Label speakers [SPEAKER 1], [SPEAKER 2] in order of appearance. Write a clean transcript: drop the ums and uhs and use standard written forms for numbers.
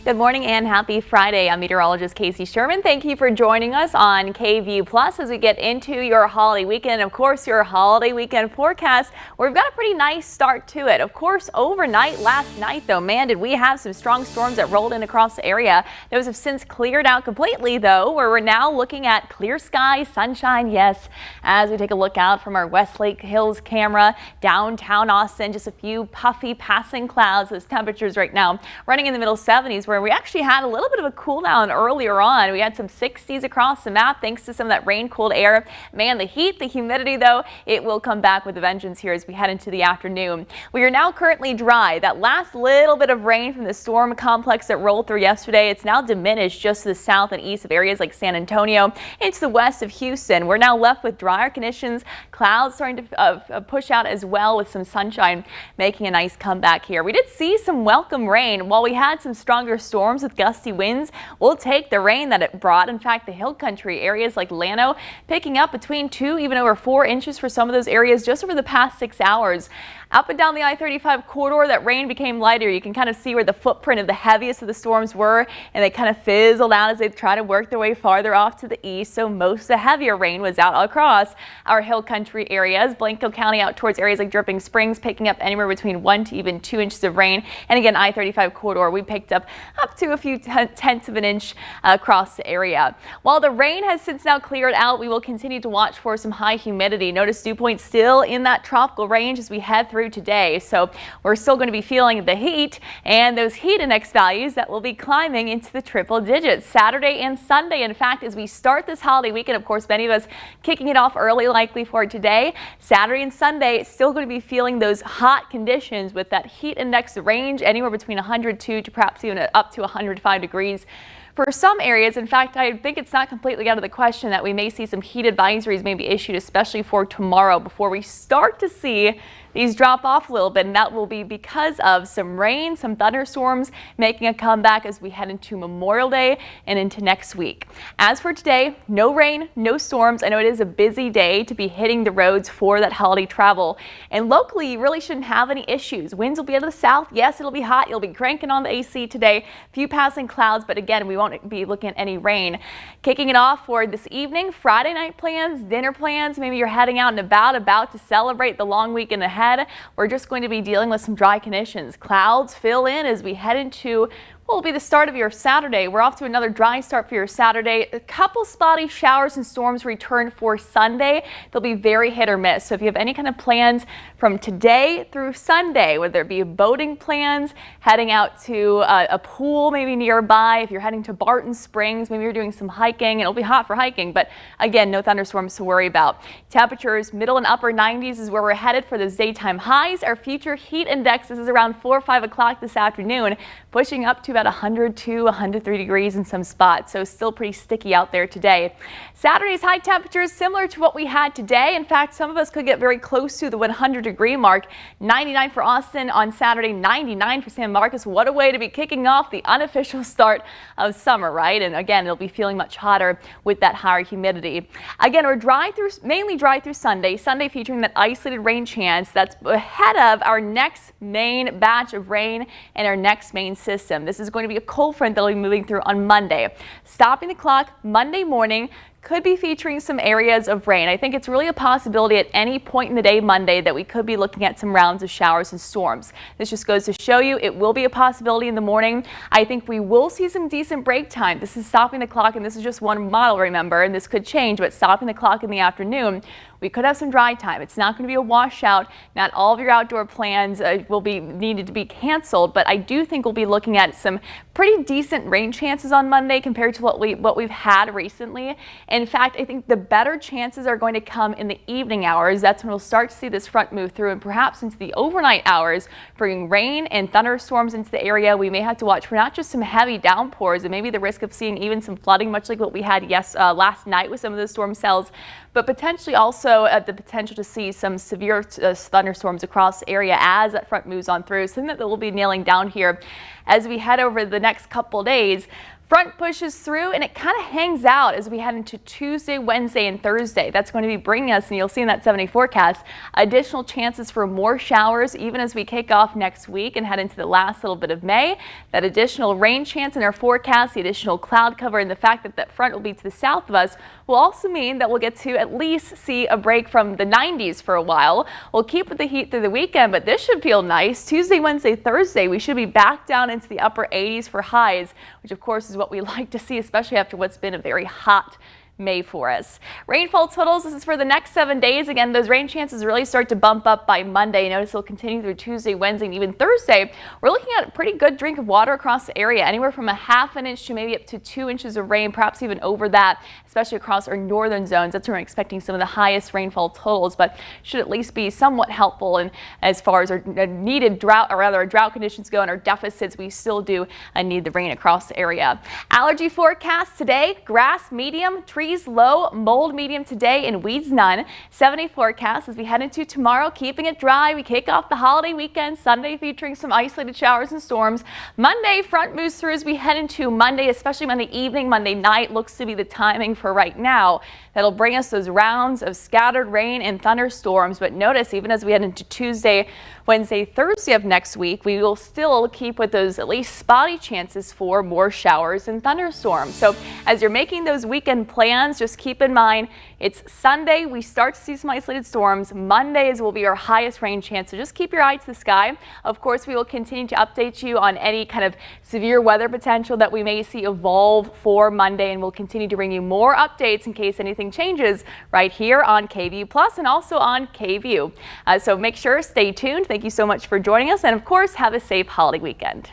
[SPEAKER 1] Good morning and happy Friday. I'm meteorologist Casey Sherman. Thank you for joining us on KView Plus as we get into your holiday weekend. Of course, your holiday weekend forecast. We've got a pretty nice start to it. Of course, overnight last night, though, man, did we have some strong storms that rolled in across the area. Those have since cleared out completely, though, where we're now looking at clear skies, sunshine, yes, as we take a look out from our Westlake Hills camera. Downtown Austin, just a few puffy passing clouds. Those temperatures right now running in the middle 70s, where we actually had a little bit of a cool down earlier on. We had some 60s across the map thanks to some of that rain cooled air. Man, the heat, the humidity, though, it will come back with a vengeance here as we head into the afternoon. We are now currently dry. That last little bit of rain from the storm complex that rolled through yesterday, it's now diminished just to the south and east of areas like San Antonio into the west of Houston. We're now left with drier conditions, clouds starting to push out as well, with some sunshine making a nice comeback here. We did see some welcome rain. While we had some stronger storms with gusty winds, we'll take the rain that it brought. In fact, the hill country areas like Llano picking up between 2 even over 4 inches for some of those areas just over the past 6 hours. Up and down the I-35 corridor, that rain became lighter. You can kind of see where the footprint of the heaviest of the storms were, and they kind of fizzled out as they try to work their way farther off to the east. So most of the heavier rain was out across our hill country areas. Blanco County out towards areas like Dripping Springs picking up anywhere between 1 to even 2 inches of rain. And again, I-35 corridor, we picked up to a few tenths of an inch across the area. While the rain has since now cleared out, we will continue to watch for some high humidity. Notice dew point still in that tropical range as we head through today. So we're still going to be feeling the heat and those heat index values that will be climbing into the triple digits Saturday and Sunday. In fact, as we start this holiday weekend, of course, many of us kicking it off early likely for today. Saturday and Sunday, still going to be feeling those hot conditions with that heat index range anywhere between 102 to perhaps even up to 105 degrees. For some areas, in fact, I think it's not completely out of the question that we may see some heat advisories maybe issued, especially for tomorrow, before we start to see these drop off a little bit, and that will be because of some rain, some thunderstorms making a comeback as we head into Memorial Day and into next week. As for today, no rain, no storms. I know it is a busy day to be hitting the roads for that holiday travel, and locally you really shouldn't have any issues. Winds will be out of the south. Yes, it'll be hot. You'll be cranking on the AC today. Few passing clouds, but again, we won't be looking at any rain. Kicking it off for this evening, Friday night plans, dinner plans. Maybe you're heading out and about to celebrate the long weekend ahead. We're just going to be dealing with some dry conditions. Clouds fill in as we head into what will be the start of your Saturday. We're off to another dry start for your Saturday. A couple spotty showers and storms return for Sunday. They'll be very hit or miss. So if you have any kind of plans from today through Sunday, whether it be boating plans, heading out to a pool maybe nearby, if you're heading to Barton Springs, maybe you're doing some hiking. It'll be hot for hiking, but again, no thunderstorms to worry about. Temperatures middle and upper 90s is where we're headed for those daytime highs. Our future heat index is around 4 or 5 o'clock this afternoon, pushing up to about 102, 103 degrees in some spots, so still pretty sticky out there today. Saturday's high temperatures similar to what we had today. In fact, some of us could get very close to the 100-degree mark. 99 for Austin on Saturday, 99 for San Marcos. What a way to be kicking off the unofficial start of summer, right? And again, it'll be feeling much hotter with that higher humidity. Again, we're mainly dry through Sunday. Sunday featuring that isolated rain chance that's ahead of our next main batch of rain and our next main system. This is going to be a cold front that will be moving through on Monday. Stopping the clock Monday morning, could be featuring some areas of rain. I think it's really a possibility at any point in the day Monday that we could be looking at some rounds of showers and storms. This just goes to show you it will be a possibility in the morning. I think we will see some decent break time. This is stopping the clock, and this is just one model, remember, and this could change, but stopping the clock in the afternoon, we could have some dry time. It's not going to be a washout. Not all of your outdoor plans will be needed to be canceled, but I do think we'll be looking at some pretty decent rain chances on Monday compared to what we've had recently. In fact, I think the better chances are going to come in the evening hours. That's when we'll start to see this front move through, and perhaps into the overnight hours, bringing rain and thunderstorms into the area. We may have to watch for not just some heavy downpours and maybe the risk of seeing even some flooding, much like what we had last night with some of those storm cells, but potentially also the potential to see some severe thunderstorms across the area as that front moves on through. Something that we'll be nailing down here as we head over the next couple days. front pushes through and it kind of hangs out as we head into Tuesday, Wednesday, and Thursday. That's going to be bringing us, and you'll see in that 70 forecast, additional chances for more showers even as we kick off next week and head into the last little bit of May. That additional rain chance in our forecast, the additional cloud cover, and the fact that that front will be to the south of us will also mean that we'll get to at least see a break from the 90s for a while. We'll keep with the heat through the weekend, but this should feel nice. Tuesday, Wednesday, Thursday, we should be back down into the upper 80s for highs, which of course is what we like to see, especially after what's been a very hot May for us. Rainfall totals, this is for the next 7 days. Again, those rain chances really start to bump up by Monday. Notice they'll continue through Tuesday, Wednesday, and even Thursday. We're looking at a pretty good drink of water across the area, anywhere from a ½ inch to maybe up to 2 inches of rain, perhaps even over that, especially across our northern zones. That's where I'm expecting some of the highest rainfall totals, but should at least be somewhat helpful. And as far as our needed drought, or rather our drought conditions go and our deficits, we still do need the rain across the area. Allergy forecast today: grass medium, trees low, mold medium today, and weeds none. 70 forecast as we head into tomorrow, keeping it dry. We kick off the holiday weekend. Sunday featuring some isolated showers and storms. Monday, front moves through as we head into Monday, especially Monday evening. Monday night looks to be the timing for right now. That'll bring us those rounds of scattered rain and thunderstorms. But notice, even as we head into Tuesday, Wednesday, Thursday of next week, we will still keep with those at least spotty chances for more showers and thunderstorms. So as you're making those weekend plans, just keep in mind it's Sunday. We start to see some isolated storms. Mondays will be our highest rain chance. So just keep your eye to the sky. Of course, we will continue to update you on any kind of severe weather potential that we may see evolve for Monday. And we'll continue to bring you more updates in case anything changes right here on KVU Plus and also on KVU. So make sure, stay tuned. Thank you so much for joining us, and of course, have a safe holiday weekend.